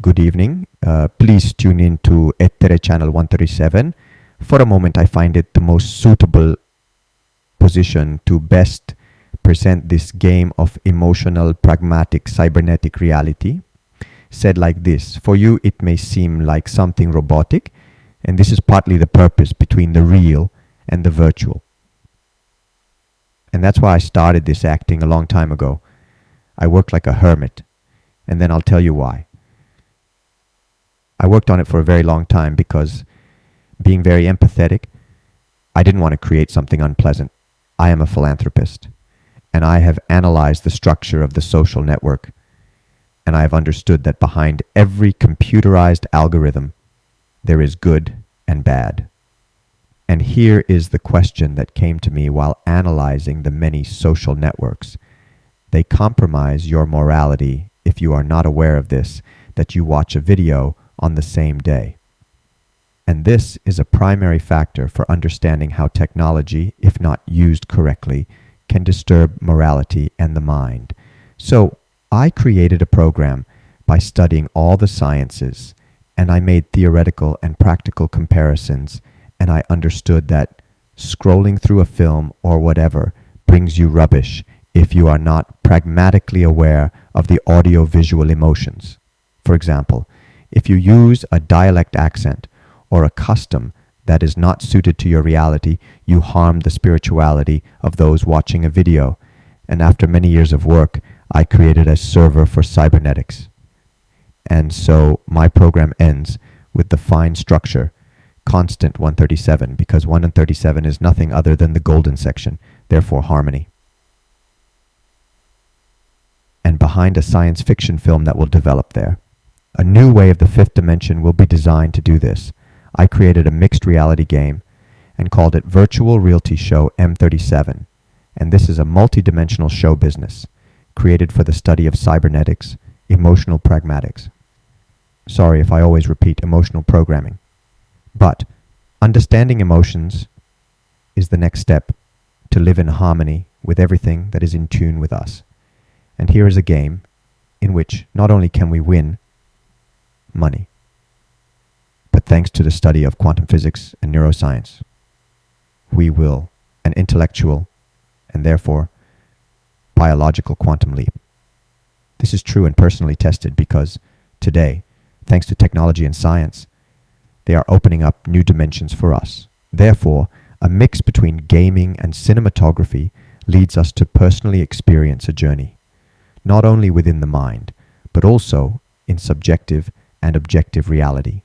good evening. Please tune in to Etere channel 137. For a moment, I find it the most suitable position to best present this game of emotional, pragmatic, cybernetic reality. Said like this, for you it may seem like something robotic, and this is partly the purpose between the real and the virtual. And that's why I started this acting a long time ago. I worked like a hermit, and then I'll tell you why. I worked on it for a very long time because, being very empathetic, I didn't want to create something unpleasant. I am a philanthropist, and I have analyzed the structure of the social network, and I have understood that behind every computerized algorithm, there is good and bad. And here is the question that came to me while analyzing the many social networks. They compromise your morality if you are not aware of this, that you watch a video on the same day. And this is a primary factor for understanding how technology, if not used correctly, can disturb morality and the mind. So I created a program by studying all the sciences, and I made theoretical and practical comparisons, and I understood that scrolling through a film or whatever brings you rubbish if you are not pragmatically aware of the audio-visual emotions. For example, if you use a dialect accent or a custom that is not suited to your reality, you harm the spirituality of those watching a video. And after many years of work, I created a server for cybernetics. And so my program ends with the fine structure, constant 137, because 137 is nothing other than the golden section, therefore harmony. And behind a science fiction film that will develop there. A new way of the fifth dimension will be designed to do this. I created a mixed reality game and called it Virtual Realty Show M37. And this is a multi-dimensional show business created for the study of cybernetics, emotional pragmatics. Sorry if I always repeat emotional programming. But understanding emotions is the next step to live in harmony with everything that is in tune with us. And here is a game in which not only can we win money, but thanks to the study of quantum physics and neuroscience, we will an intellectual and therefore biological quantum leap. This is true and personally tested because today, thanks to technology and science, they are opening up new dimensions for us. Therefore, a mix between gaming and cinematography leads us to personally experience a journey, not only within the mind, but also in subjective and objective reality.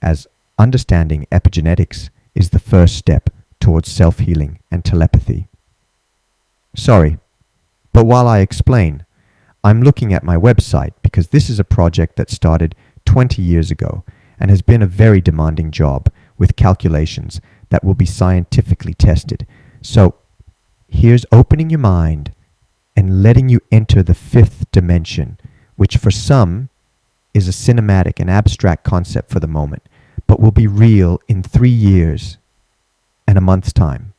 As understanding epigenetics is the first step towards self-healing and telepathy. Sorry, but while I explain, I'm looking at my website because this is a project that started 20 years ago and has been a very demanding job with calculations that will be scientifically tested. So here's opening your mind and letting you enter the fifth dimension, which for some is a cinematic and abstract concept for the moment, but will be real in 3 years and a month's time.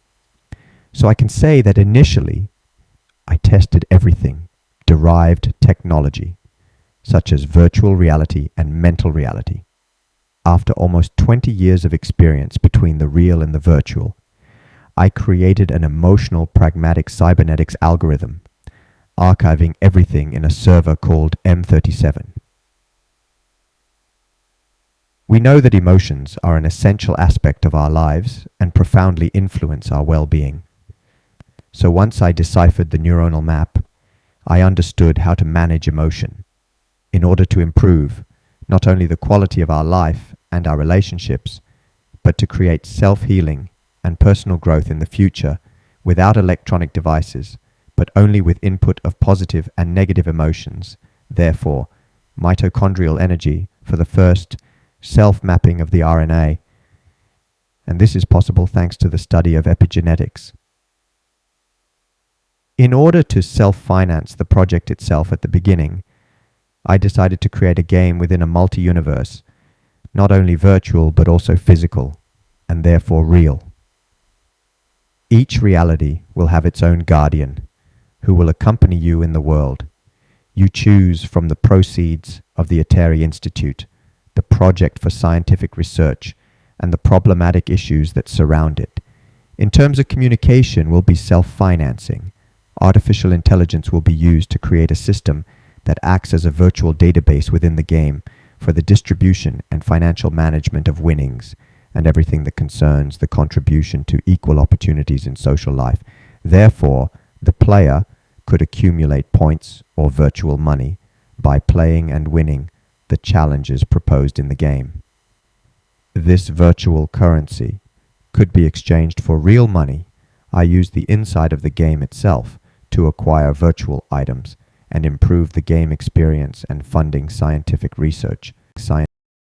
So I can say that initially I tested everything, derived technology, such as virtual reality and mental reality. After almost 20 years of experience between the real and the virtual, I created an emotional pragmatic cybernetics algorithm, archiving everything in a server called M37. We know that emotions are an essential aspect of our lives and profoundly influence our well-being. So once I deciphered the neuronal map, I understood how to manage emotion in order to improve not only the quality of our life and our relationships, but to create self-healing and personal growth in the future without electronic devices, but only with input of positive and negative emotions, therefore mitochondrial energy for the first self-mapping of the RNA. And this is possible thanks to the study of epigenetics. In order to self-finance the project itself at the beginning, I decided to create a game within a multi-universe, not only virtual but also physical, and therefore real. Each reality will have its own guardian, who will accompany you in the world. You choose from the proceeds of the Etere Institute, the project for scientific research, and the problematic issues that surround it. In terms of communication, will be self-financing. Artificial intelligence will be used to create a system that acts as a virtual database within the game for the distribution and financial management of winnings and everything that concerns the contribution to equal opportunities in social life. Therefore, the player could accumulate points or virtual money by playing and winning the challenges proposed in the game. This virtual currency could be exchanged for real money. I use the inside of the game itself to acquire virtual items and improve the game experience and funding scientific research.